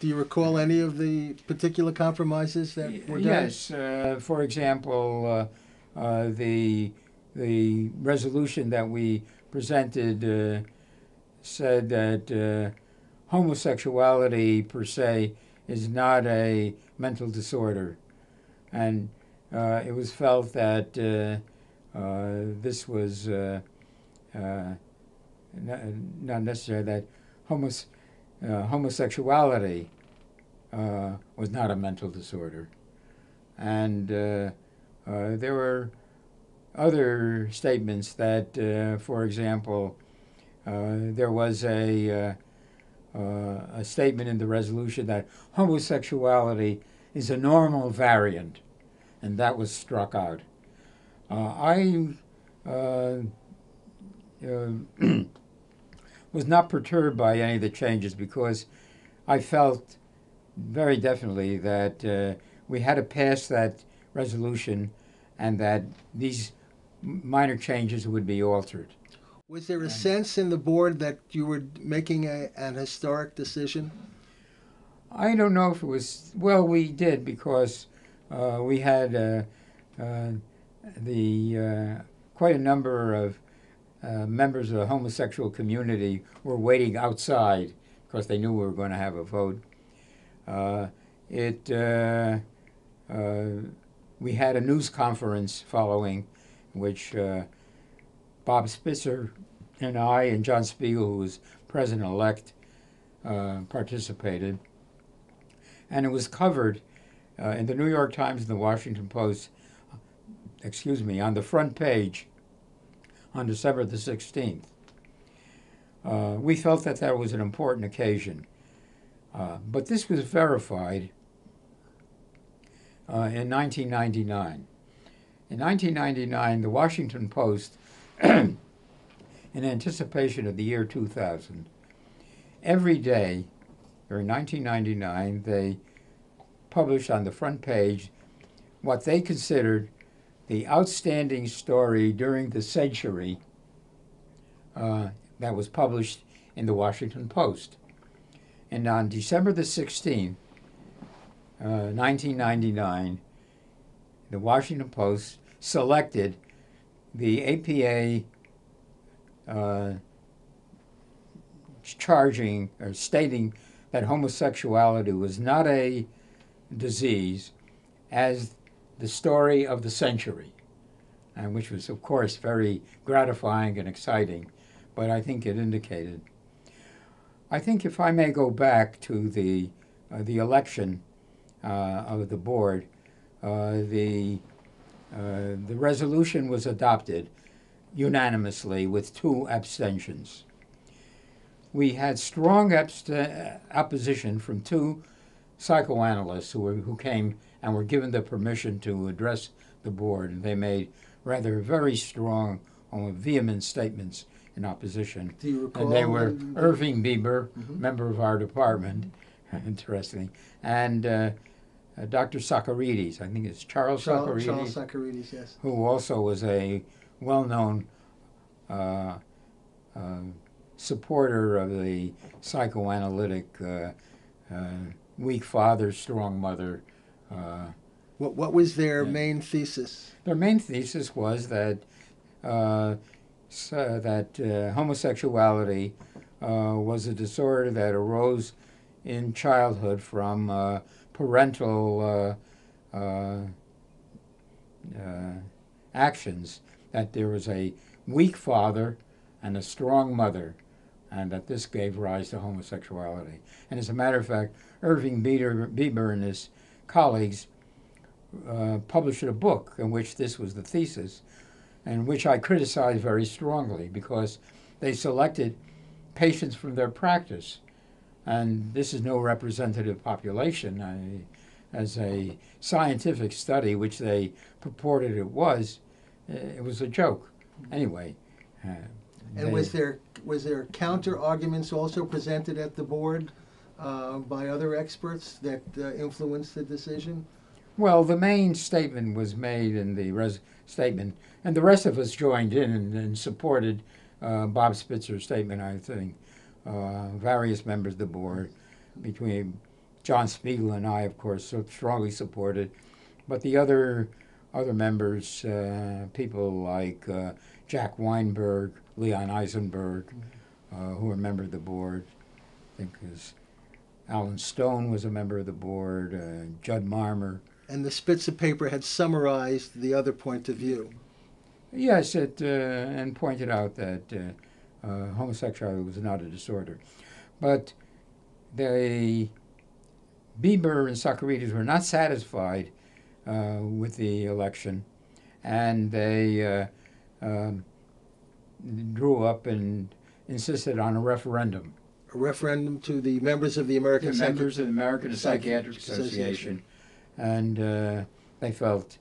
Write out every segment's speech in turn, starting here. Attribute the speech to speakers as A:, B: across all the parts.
A: Do you recall any of the particular compromises that were done?
B: Yes. For example, the resolution that we presented said that homosexuality per se is not a mental disorder, and it was felt that this was not necessary, that homosexuality was not a mental disorder. And there were other statements that, for example, there was a statement in the resolution that homosexuality is a normal variant, and that was struck out. I was not perturbed by any of the changes because I felt very definitely that we had to pass that resolution and that these minor changes would be altered.
A: Was there a sense in the board that you were making an historic decision?
B: I don't know if it was, well, we did because we had quite a number of members of the homosexual community were waiting outside because they knew we were going to have a vote. We had a news conference following, which Bob Spitzer and I and John Spiegel, who was president-elect, participated. And it was covered in the New York Times and the Washington Post, on the front page on December the 16th. We felt that that was an important occasion. But this was verified in 1999. In 1999, the Washington Post, in anticipation of the year 2000, every day during 1999, they published on the front page what they considered the outstanding story during the century that was published in the Washington Post. And on December the 16th, 1999, the Washington Post selected the APA charging or stating that homosexuality was not a disease as the story of the century, and which was, of course, very gratifying and exciting, but I think it indicated. I think if I may go back to the election of the board, the resolution was adopted unanimously with 2 abstentions. We had strong opposition from 2 psychoanalysts who came and were given the permission to address the board, and they made rather very strong, vehement statements in opposition.
A: Do you recall?
B: And they were Irving Bieber, member of our department, interesting, and Dr. Socarides, I think it's Charles Socarides.
A: Charles Socarides, yes.
B: Who also was a well-known supporter of the psychoanalytic weak father, strong mother.
A: What was their main thesis?
B: Their main thesis was that homosexuality was a disorder that arose in childhood from parental actions, that there was a weak father and a strong mother, and that this gave rise to homosexuality. And as a matter of fact, Irving Bieber and his colleagues published a book in which this was the thesis, and which I criticized very strongly because they selected patients from their practice. And this is no representative population. As a scientific study, which they purported it was a joke. Anyway.
A: And was there counter arguments also presented at the board by other experts that influenced the decision?
B: Well, the main statement was made in the statement, and the rest of us joined in and supported Bob Spitzer's statement, I think. Various members of the board, between John Spiegel and I, of course, so strongly supported. But the other members, people like Jack Weinberg, Leon Eisenberg, who were a member of the board, I think Alan Stone was a member of the board, Judd Marmer.
A: And the Spitzer paper had summarized the other point of view.
B: Yes, and pointed out that homosexuality was not a disorder. But the Bieber and Socarides were not satisfied with the election, and they drew up and insisted on a referendum.
A: A referendum to the members of the American
B: Psychiatric Association. And they felt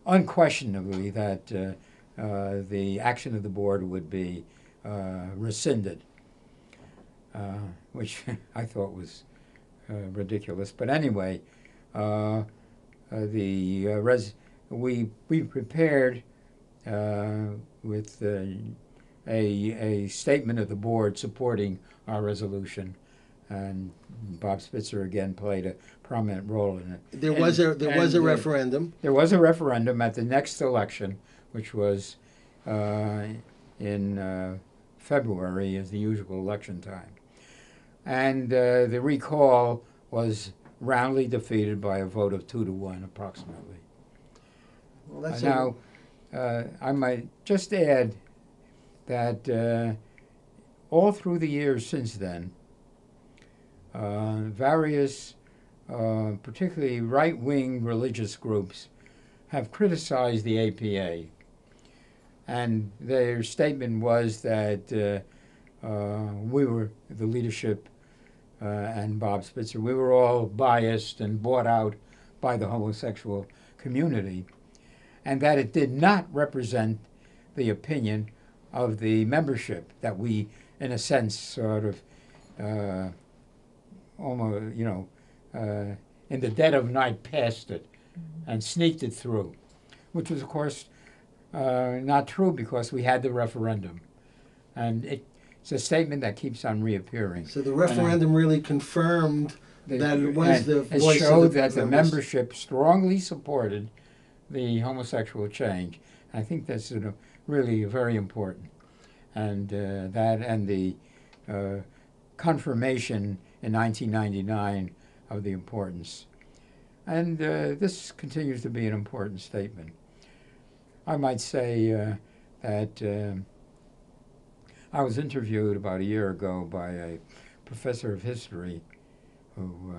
B: unquestionably that the action of the board would be rescinded, which I thought was ridiculous. But anyway, we prepared with a statement of the board supporting our resolution, and Bob Spitzer again played a prominent role in it.
A: There was a referendum.
B: There was a referendum at the next election, which was in February, as the usual election time, and the recall was roundly defeated by a vote of 2-1, approximately.
A: Well, that's
B: now, I might just add that all through the years since then, various, particularly right-wing religious groups, have criticized the APA. And their statement was that we were, the leadership and Bob Spitzer, we were all biased and bought out by the homosexual community, and that it did not represent the opinion of the membership, that we, in a sense, sort of almost, in the dead of night passed it and sneaked it through, which was, of course, not true because we had the referendum. And it's a statement that keeps on reappearing.
A: So the referendum really confirmed that it was the voice
B: showed
A: of the
B: that the
A: members.
B: membership strongly supported the homosexual change. I think that's really very important. And that and the confirmation in 1999 of the importance. And this continues to be an important statement. I might say that I was interviewed about a year ago by a professor of history who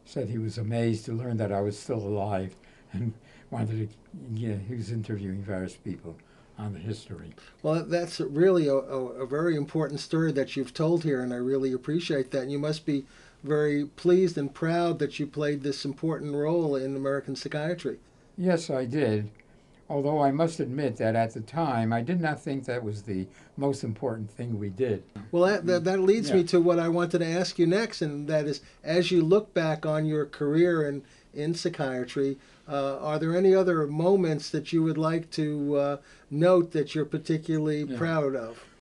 B: said he was amazed to learn that I was still alive, and wanted to, he was interviewing various people on the history.
A: Well, that's really a very important story that you've told here, and I really appreciate that. And you must be very pleased and proud that you played this important role in American psychiatry.
B: Yes, I did. Although I must admit that at the time, I did not think that was the most important thing we did.
A: Well, that leads me to what I wanted to ask you next, and that is, as you look back on your career in psychiatry, are there any other moments that you would like to note that you're particularly proud of?